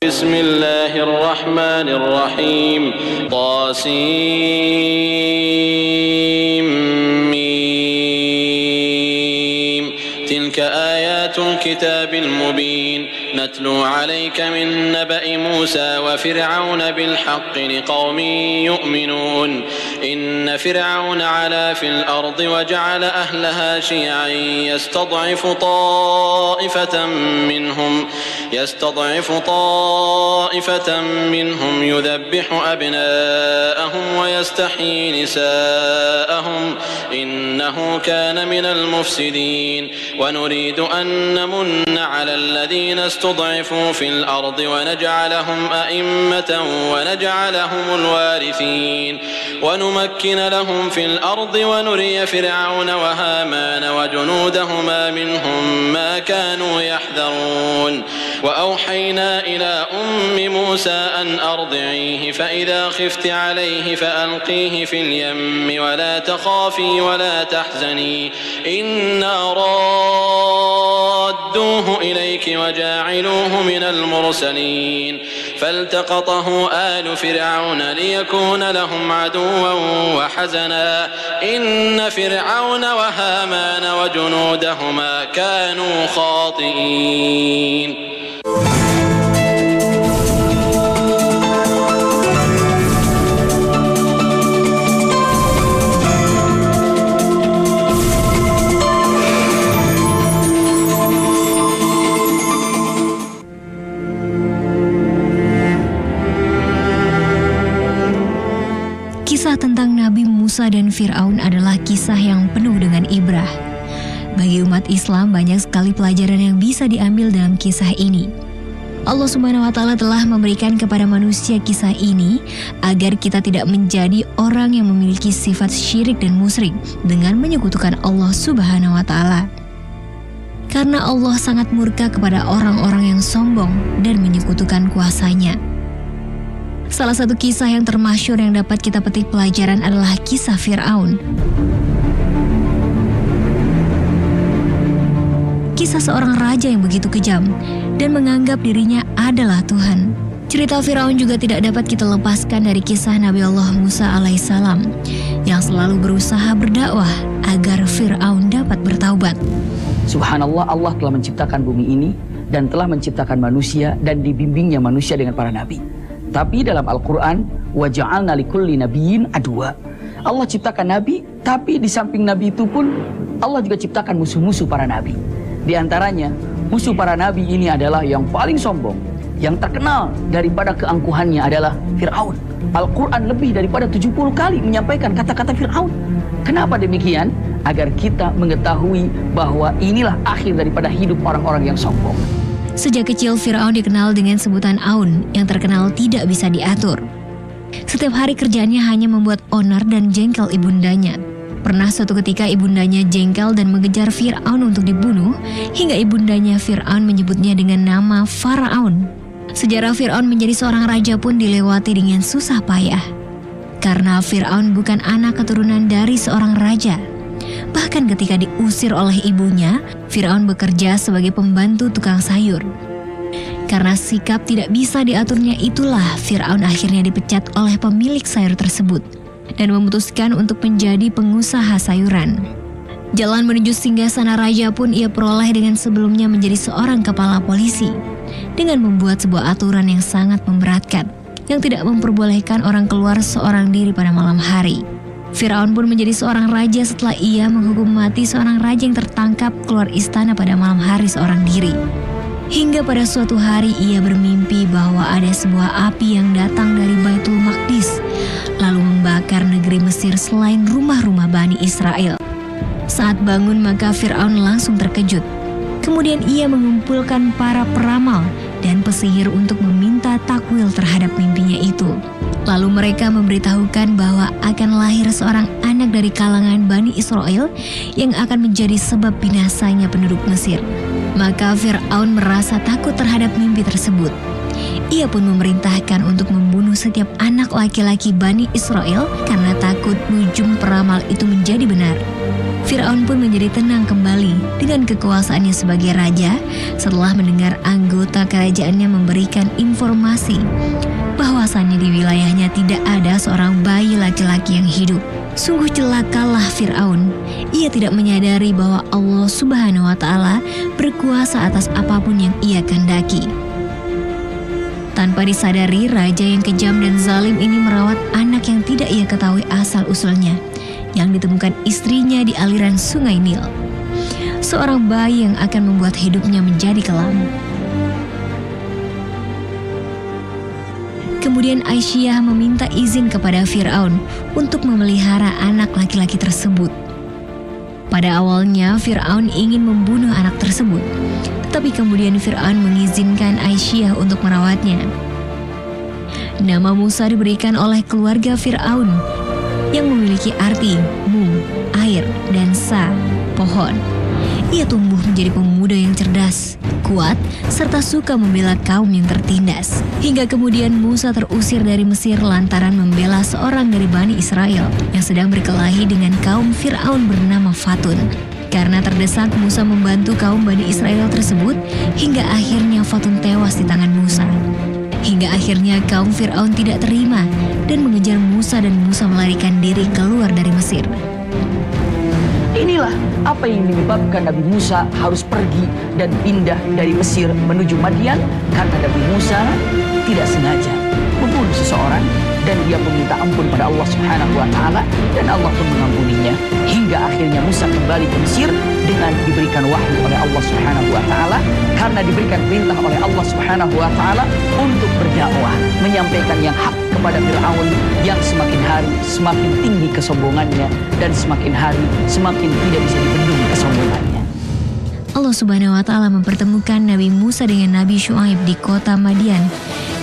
Bismillahirrahmanirrahim. Tasim mim. Tilka ayatul kitabil mubin. نتلو عليك من نبأ موسى وفرعون بالحق لقوم يؤمنون إن فرعون علا في الأرض وجعل أهلها شيعا يستضعف طائفة منهم يذبح أبناءهم ويستحيي نساءهم إنه كان من المفسدين ونريد أن نمن على الذين استضعفوا في الأرض ونجعلهم أئمة ونجعلهم الوارثين ونمكن لهم في الأرض ونري فرعون وهامان وجنودهما منهم ما كانوا يحذرون وأوحينا إلى أم موسى أن أرضعيه فإذا خفت عليه فألقيه في اليم ولا تخافي ولا تحزني إنا رادوه إليك وجاعلوه من المرسلين فالتقطه آل فرعون ليكون لهم عدوا وحزنا إن فرعون وهامان وجنودهما كانوا خاطئين. Kisah tentang Nabi Musa dan Fir'aun adalah kisah yang penuh dengan ibrah. Bagi umat Islam banyak sekali pelajaran yang bisa diambil dalam kisah ini. Allah Subhanahu wa Ta'ala telah memberikan kepada manusia kisah ini agar kita tidak menjadi orang yang memiliki sifat syirik dan musyrik dengan menyekutukan Allah Subhanahu wa Ta'ala. Karena Allah sangat murka kepada orang-orang yang sombong dan menyekutukan kuasanya. Salah satu kisah yang termasyhur yang dapat kita petik pelajaran adalah kisah Fir'aun. Kisah seorang raja yang begitu kejam dan menganggap dirinya adalah Tuhan. Cerita Fir'aun juga tidak dapat kita lepaskan dari kisah Nabi Allah Musa alaihissalam yang selalu berusaha berdakwah agar Fir'aun dapat bertaubat. Subhanallah, Allah telah menciptakan bumi ini dan telah menciptakan manusia dan dibimbingnya manusia dengan para nabi. Tapi dalam Al-Quran, وَجَعَلْنَا لِكُلِّ نَبِيٍّ عَدُوًا. Allah ciptakan nabi, tapi di samping nabi itu pun Allah juga ciptakan musuh-musuh para nabi. Di antaranya, musuh para nabi ini adalah yang paling sombong, yang terkenal daripada keangkuhannya adalah Fir'aun. Al-Quran lebih daripada 70 kali menyampaikan kata-kata Fir'aun. Kenapa demikian? Agar kita mengetahui bahwa inilah akhir daripada hidup orang-orang yang sombong. Sejak kecil Fir'aun dikenal dengan sebutan Aun yang terkenal tidak bisa diatur. Setiap hari kerjaannya hanya membuat onar dan jengkel ibundanya. Pernah suatu ketika ibundanya jengkel dan mengejar Fir'aun untuk dibunuh, hingga ibundanya Fir'aun menyebutnya dengan nama Faraun. Sejarah Fir'aun menjadi seorang raja pun dilewati dengan susah payah. Karena Fir'aun bukan anak keturunan dari seorang raja. Bahkan ketika diusir oleh ibunya, Fir'aun bekerja sebagai pembantu tukang sayur. Karena sikap tidak bisa diaturnya itulah Fir'aun akhirnya dipecat oleh pemilik sayur tersebut dan memutuskan untuk menjadi pengusaha sayuran. Jalan menuju singgasana raja pun ia peroleh dengan sebelumnya menjadi seorang kepala polisi dengan membuat sebuah aturan yang sangat memberatkan yang tidak memperbolehkan orang keluar seorang diri pada malam hari. Fir'aun pun menjadi seorang raja setelah ia menghukum mati seorang raja yang tertangkap keluar istana pada malam hari seorang diri. Hingga pada suatu hari ia bermimpi bahwa ada sebuah api yang datang dari Baitul Maqdis lalu membakar negeri Mesir selain rumah-rumah Bani Israel. Saat bangun maka Fir'aun langsung terkejut. Kemudian ia mengumpulkan para peramal dan pesihir untuk meminta takwil terhadap mimpinya itu. Lalu mereka memberitahukan bahwa akan lahir seorang anak dari kalangan Bani Israel yang akan menjadi sebab binasanya penduduk Mesir. Maka Fir'aun merasa takut terhadap mimpi tersebut. Ia pun memerintahkan untuk membunuh membunuh setiap anak laki-laki Bani Israel karena takut nujum peramal itu menjadi benar. Fir'aun pun menjadi tenang kembali dengan kekuasaannya sebagai raja setelah mendengar anggota kerajaannya memberikan informasi bahwasannya di wilayahnya tidak ada seorang bayi laki-laki yang hidup. Sungguh celakalah Fir'aun. Ia tidak menyadari bahwa Allah Subhanahu wa Ta'ala berkuasa atas apapun yang ia kehendaki. Tanpa disadari, raja yang kejam dan zalim ini merawat anak yang tidak ia ketahui asal-usulnya, yang ditemukan istrinya di aliran sungai Nil. Seorang bayi yang akan membuat hidupnya menjadi kelam. Kemudian Aisyah meminta izin kepada Fir'aun untuk memelihara anak laki-laki tersebut. Pada awalnya Fir'aun ingin membunuh anak tersebut, tetapi kemudian Fir'aun mengizinkan Aisyah untuk merawatnya. Nama Musa diberikan oleh keluarga Fir'aun yang memiliki arti mu, air, dan sa, pohon. Ia tumbuh menjadi pemuda yang cerdas, kuat, serta suka membela kaum yang tertindas. Hingga kemudian Musa terusir dari Mesir lantaran membela seorang dari Bani Israel yang sedang berkelahi dengan kaum Fir'aun bernama Fatun. Karena terdesak, Musa membantu kaum Bani Israel tersebut hingga akhirnya Fatun tewas di tangan Musa. Hingga akhirnya kaum Fir'aun tidak terima dan mengejar Musa dan Musa melarikan diri keluar dari Mesir. Inilah apa yang menyebabkan Nabi Musa harus pergi dan pindah dari Mesir menuju Madian, karena Nabi Musa tidak sengaja membunuh seseorang dan dia meminta ampun pada Allah Subhanahu wa Ta'ala, dan Allah pun mengampuninya. Hingga akhirnya Musa kembali ke Mesir dengan diberikan wahyu oleh Allah Subhanahu wa Ta'ala, karena diberikan perintah oleh Allah Subhanahu wa Ta'ala untuk berdakwah, menyampaikan yang hak kepada Fir'aun yang semakin hari semakin tinggi kesombongannya, dan semakin hari semakin tidak bisa dibendung kesombongannya. Allah Subhanahu wa Ta'ala mempertemukan Nabi Musa dengan Nabi Syuaib di kota Madian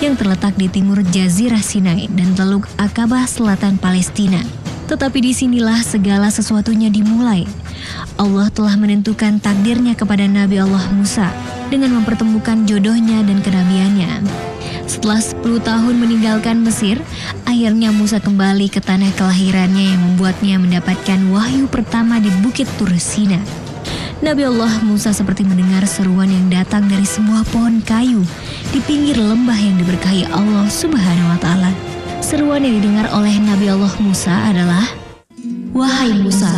yang terletak di timur Jazirah Sinai dan Teluk Akabah selatan Palestina. Tetapi disinilah segala sesuatunya dimulai. Allah telah menentukan takdirnya kepada Nabi Allah Musa dengan mempertemukan jodohnya dan kenabiannya. Setelah 10 tahun meninggalkan Mesir, akhirnya Musa kembali ke tanah kelahirannya yang membuatnya mendapatkan wahyu pertama di Bukit Tur Sina. Nabi Allah Musa seperti mendengar seruan yang datang dari sebuah pohon kayu di pinggir lembah yang diberkahi Allah Subhanahu wa Ta'ala. Seruan yang didengar oleh Nabi Allah Musa adalah, "Wahai Musa,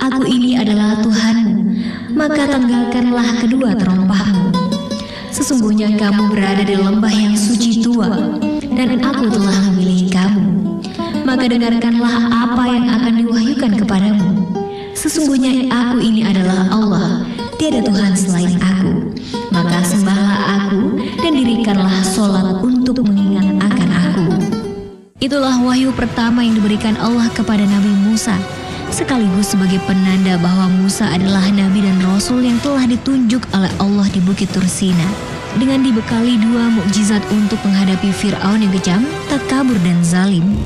aku ini adalah Tuhanmu, maka tanggalkanlah kedua terompahmu. Sesungguhnya kamu berada di lembah yang suci tua, dan aku telah memilih kamu. Maka dengarkanlah apa yang akan diwahyukan kepadamu. Sesungguhnya aku ini adalah Allah, tiada Tuhan selain aku. Maka sembahlah aku dan dirikanlah sholat untuk mengingat akan aku." Itulah wahyu pertama yang diberikan Allah kepada Nabi Musa, sekaligus sebagai penanda bahwa Musa adalah Nabi dan Rasul yang telah ditunjuk oleh Allah di Bukit Tur Sina. Dengan dibekali 2 mukjizat untuk menghadapi Fir'aun yang kejam, takabur, dan zalim.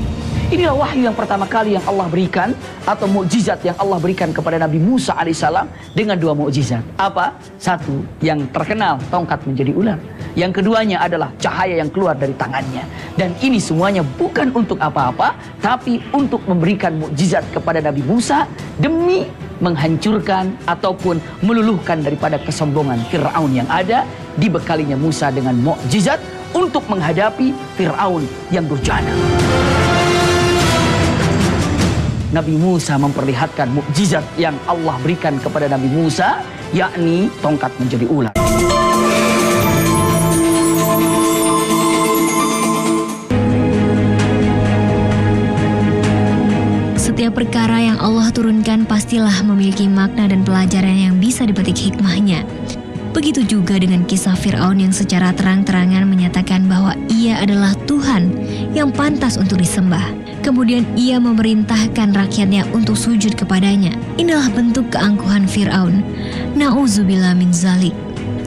Inilah wahyu yang pertama kali yang Allah berikan, atau mukjizat yang Allah berikan kepada Nabi Musa alaihissalam dengan 2 mukjizat. Apa? 1 yang terkenal, tongkat menjadi ular. Yang keduanya adalah cahaya yang keluar dari tangannya. Dan ini semuanya bukan untuk apa-apa, tapi untuk memberikan mukjizat kepada Nabi Musa demi menghancurkan ataupun meluluhkan daripada kesombongan Fir'aun yang ada. Dibekalinya Musa dengan mukjizat untuk menghadapi Fir'aun yang durjana. Nabi Musa memperlihatkan mukjizat yang Allah berikan kepada Nabi Musa, yakni tongkat menjadi ular. Setiap perkara yang Allah turunkan pastilah memiliki makna dan pelajaran yang bisa dipetik hikmahnya. Begitu juga dengan kisah Fir'aun yang secara terang-terangan menyatakan bahwa ia adalah Tuhan yang pantas untuk disembah. Kemudian ia memerintahkan rakyatnya untuk sujud kepadanya. Inilah bentuk keangkuhan Fir'aun. Na'udzubillah min zalik.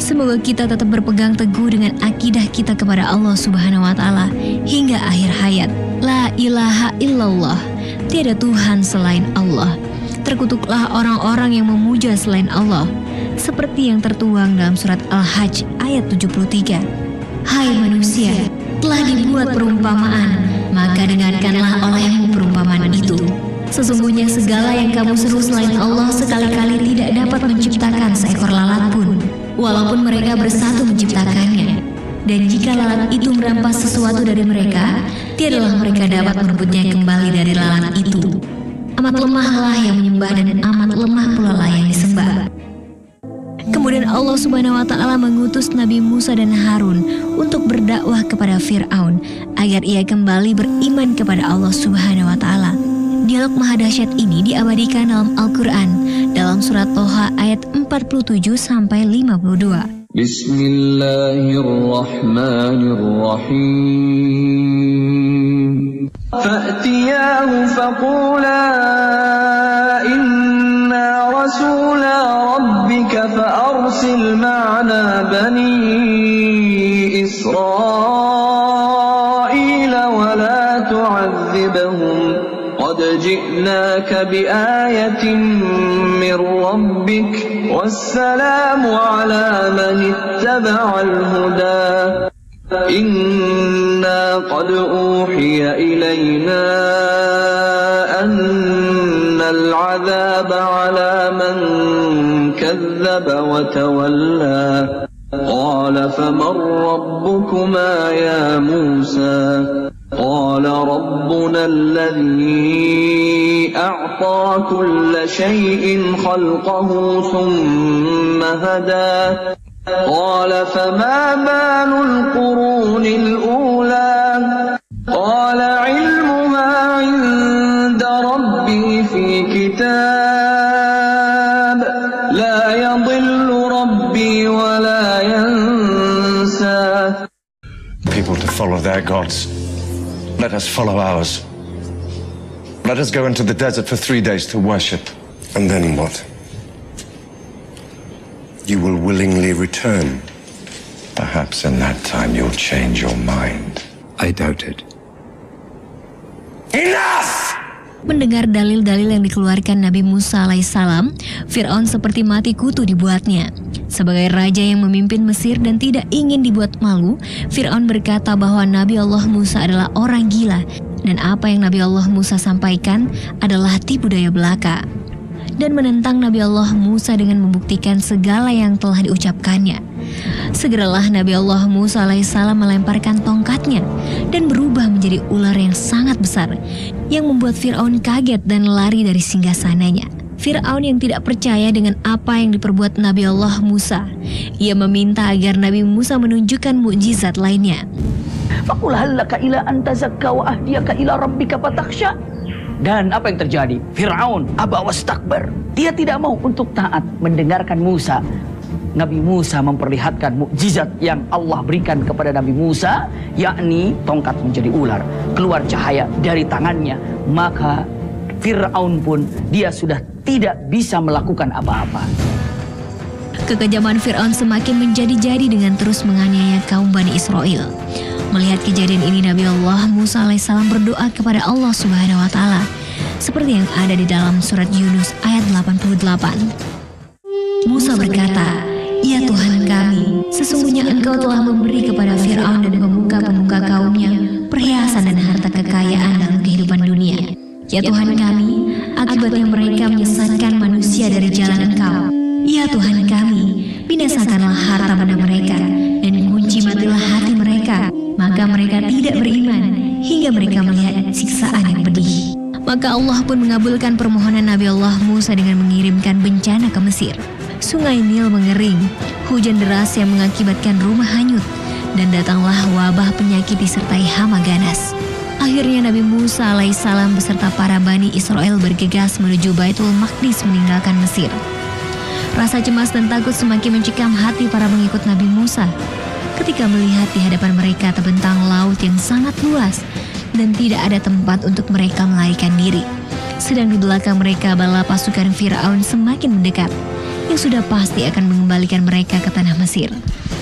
Semoga kita tetap berpegang teguh dengan akidah kita kepada Allah Subhanahu wa Ta'ala hingga akhir hayat. La ilaha illallah. Tiada Tuhan selain Allah. Terkutuklah orang-orang yang memuja selain Allah, seperti yang tertuang dalam surat Al-Hajj ayat 73. Hai manusia, telah dibuat perumpamaan, maka dengarkanlah olehmu perumpamaan itu. Sesungguhnya segala yang kamu seru selain Allah sekali-kali tidak dapat menciptakan seekor lalat pun, walaupun mereka bersatu menciptakannya. Dan jika lalat itu merampas sesuatu dari mereka, tiadalah mereka dapat merebutnya kembali dari lalat itu. Amat lemahlah yang menyembah dan amat lemah pula lah yang disembah. Kemudian Allah Subhanahu wa Ta'ala mengutus Nabi Musa dan Harun untuk berdakwah kepada Fir'aun agar ia kembali beriman kepada Allah Subhanahu wa Ta'ala. Dialog maha dahsyat ini diabadikan dalam Al-Quran dalam surat Toha ayat 47-52. Bismillahirrahmanirrahim. Fa'tiyahu faqula inna rasula rabbika fa'arsil ma'na bani Israila wa la tu'adzibahum qad ji'naka biayatin min rabbik wassalamu ala man ittaba'al huda inna qad uhiya ilayna annal 'adzaba 'ala man kadzdzaba wa tawalla qala faman rabbukuma ya Musa qala rabbuna alladhi a'ta kulla shay'in khalqahu thumma hada qala fama balul qurunil ula qala ilmuha 'inda rabbi fi kitab la yadhillu rabbi wa la yansa. People to follow their gods. Let us follow ours. Let us go into the desert for 3 days to worship. And then what? You will willingly return. Perhaps in that time you'll change your mind. I doubt it. Enough! Mendengar dalil-dalil yang dikeluarkan Nabi Musa alaihissalam, Fir'aun seperti mati kutu dibuatnya. Sebagai raja yang memimpin Mesir dan tidak ingin dibuat malu, Fir'aun berkata bahwa Nabi Allah Musa adalah orang gila dan apa yang Nabi Allah Musa sampaikan adalah tipu daya belaka. Dan menentang Nabi Allah Musa dengan membuktikan segala yang telah diucapkannya. Segeralah Nabi Allah Musa alaihissalam melemparkan tongkatnya dan berubah menjadi ular yang sangat besar yang membuat Fir'aun kaget dan lari dari singgasananya. Fir'aun yang tidak percaya dengan apa yang diperbuat Nabi Allah Musa, ia meminta agar Nabi Musa menunjukkan mukjizat lainnya. Faqul hallaka ila an tazakka wa ahdiyaka ila rabbika fatakhsha. Dan apa yang terjadi? Fir'aun aba wastakbar. Dia tidak mau untuk taat mendengarkan Musa. Nabi Musa memperlihatkan mukjizat yang Allah berikan kepada Nabi Musa, yakni tongkat menjadi ular, keluar cahaya dari tangannya. Maka Fir'aun pun dia sudah tidak bisa melakukan apa-apa. Kekejaman Fir'aun semakin menjadi-jadi dengan terus menganiaya kaum Bani Israel. Melihat kejadian ini, Nabi Allah Musa alaihissalam berdoa kepada Allah Subhanahu wa Ta'ala seperti yang ada di dalam surat Yunus ayat 88. Musa berkata, "Ya Tuhan kami, sesungguhnya Engkau telah memberi kepada Fir'aun dan pemuka-pemuka kaumnya perhiasan dan harta kekayaan dalam kehidupan dunia. Ya Tuhan kami, akibatnya mereka menyesatkan manusia dari jalan Engkau. Ya Tuhan kami, binasakanlah harta benda mereka dan kunci matilah hati mereka. Maka mereka tidak beriman hingga mereka melihat siksaan yang pedih." Maka Allah pun mengabulkan permohonan Nabi Allah Musa dengan mengirimkan bencana ke Mesir. Sungai Nil mengering, hujan deras yang mengakibatkan rumah hanyut, dan datanglah wabah penyakit disertai hama ganas. Akhirnya Nabi Musa alaihissalam beserta para Bani Israel bergegas menuju Baitul Maqdis meninggalkan Mesir. Rasa cemas dan takut semakin mencekam hati para pengikut Nabi Musa ketika melihat di hadapan mereka terbentang laut yang sangat luas dan tidak ada tempat untuk mereka melarikan diri. Sedang di belakang mereka bala pasukan Fir'aun semakin mendekat, yang sudah pasti akan mengembalikan mereka ke tanah Mesir.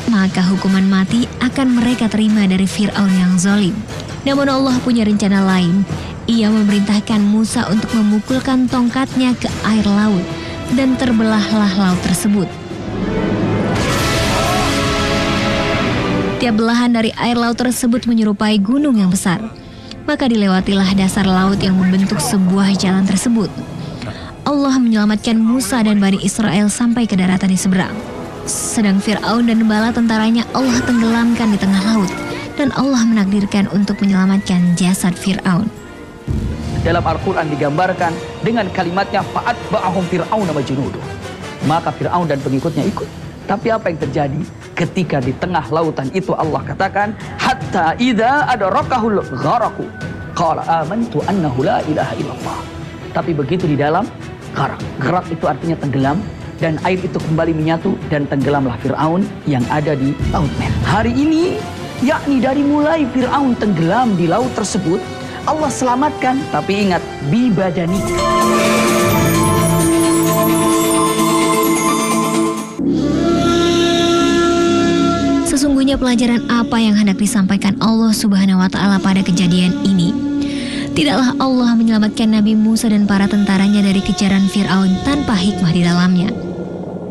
Maka hukuman mati akan mereka terima dari Fir'aun yang zalim. Namun Allah punya rencana lain. Ia memerintahkan Musa untuk memukulkan tongkatnya ke air laut, dan terbelahlah laut tersebut. Setiap belahan dari air laut tersebut menyerupai gunung yang besar. Maka dilewatilah dasar laut yang membentuk sebuah jalan tersebut. Allah menyelamatkan Musa dan Bani Israel sampai ke daratan di seberang. Sedang Fir'aun dan bala tentaranya Allah tenggelamkan di tengah laut. Dan Allah menakdirkan untuk menyelamatkan jasad Fir'aun. Dalam Al-Quran digambarkan dengan kalimatnya fa'atba'ahum Fir'aun wa junuduh. Maka Fir'aun dan pengikutnya ikut. Tapi apa yang terjadi? Ketika di tengah lautan itu Allah katakan, hatta idza adrakahul gharaqu qala amantu annahu la ilaha illallah. Tapi begitu di dalam gharak. Gharak itu artinya tenggelam, dan air itu kembali menyatu dan tenggelamlah Fir'aun yang ada di Laut Merah. Hari ini, yakni dari mulai Fir'aun tenggelam di laut tersebut, Allah selamatkan, tapi ingat, bibadani. Sesungguhnya pelajaran apa yang hendak disampaikan Allah Subhanahu wa Ta'ala pada kejadian ini? Tidaklah Allah menyelamatkan Nabi Musa dan para tentaranya dari kejaran Fir'aun tanpa hikmah di dalamnya.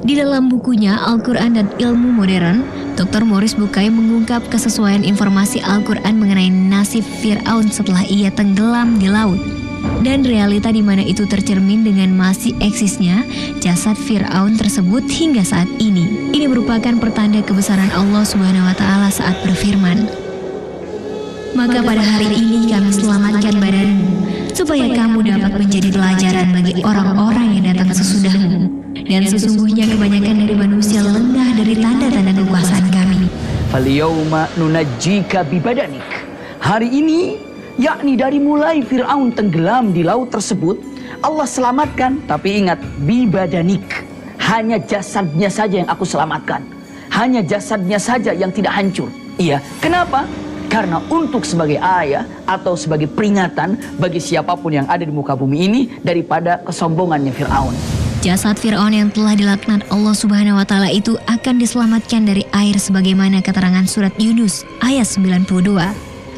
Di dalam bukunya Al-Quran dan Ilmu Modern, Dr. Morris Bucay mengungkap kesesuaian informasi Al-Quran mengenai nasib Fir'aun setelah ia tenggelam di laut. Dan realita di mana itu tercermin dengan masih eksisnya jasad Fir'aun tersebut hingga saat ini. Ini merupakan pertanda kebesaran Allah Subhanahu wa Ta'ala saat berfirman, maka pada hari ini kami selamatkan badanmu, supaya kamu dapat menjadi pelajaran bagi orang-orang yang datang sesudahmu. Dan sesungguhnya kebanyakan dari manusia lengah dari tanda-tanda kekuasaan kami. Falyawma nunajjika bibadanik. Hari ini, yakni dari mulai Fir'aun tenggelam di laut tersebut, Allah selamatkan, tapi ingat, bibadanik. Hanya jasadnya saja yang aku selamatkan. Hanya jasadnya saja yang tidak hancur. Iya, kenapa? Karena untuk sebagai ayat atau sebagai peringatan bagi siapapun yang ada di muka bumi ini daripada kesombongannya Fir'aun. Jasad Fir'aun yang telah dilaknat Allah Subhanahu wa Ta'ala itu akan diselamatkan dari air sebagaimana keterangan surat Yunus ayat 92.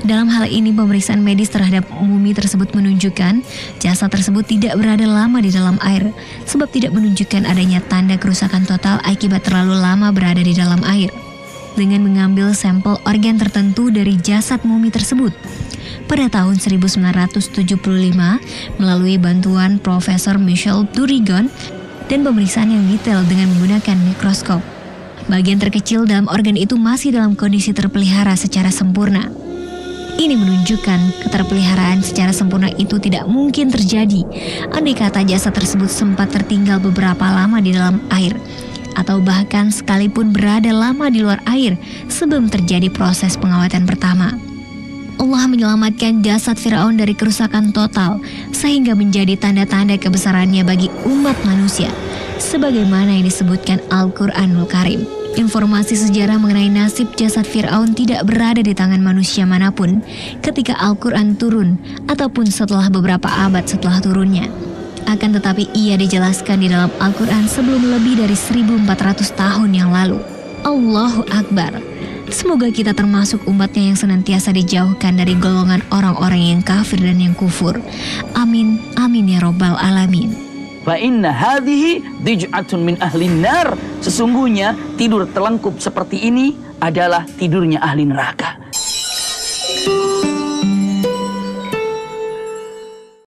Dalam hal ini pemeriksaan medis terhadap mumi tersebut menunjukkan jasad tersebut tidak berada lama di dalam air, sebab tidak menunjukkan adanya tanda kerusakan total akibat terlalu lama berada di dalam air. Dengan mengambil sampel organ tertentu dari jasad mumi tersebut pada tahun 1975 melalui bantuan Profesor Michel Durigon dan pemeriksaan yang detail dengan menggunakan mikroskop. Bagian terkecil dalam organ itu masih dalam kondisi terpelihara secara sempurna. Ini menunjukkan keterpeliharaan secara sempurna itu tidak mungkin terjadi andai kata jasad tersebut sempat tertinggal beberapa lama di dalam air, atau bahkan sekalipun berada lama di luar air sebelum terjadi proses pengawatan pertama. Allah menyelamatkan jasad Fir'aun dari kerusakan total sehingga menjadi tanda-tanda kebesarannya bagi umat manusia, sebagaimana yang disebutkan Al-Quranul Karim. Informasi sejarah mengenai nasib jasad Fir'aun tidak berada di tangan manusia manapun ketika Al-Quran turun ataupun setelah beberapa abad setelah turunnya. Akan tetapi ia dijelaskan di dalam Al-Quran sebelum lebih dari 1400 tahun yang lalu. Allahu Akbar. Semoga kita termasuk umatnya yang senantiasa dijauhkan dari golongan orang-orang yang kafir dan yang kufur. Amin, amin ya robbal alamin. Fa inna hadhihi dij'atun min ahlin nar. Sesungguhnya tidur telengkup seperti ini adalah tidurnya ahli neraka.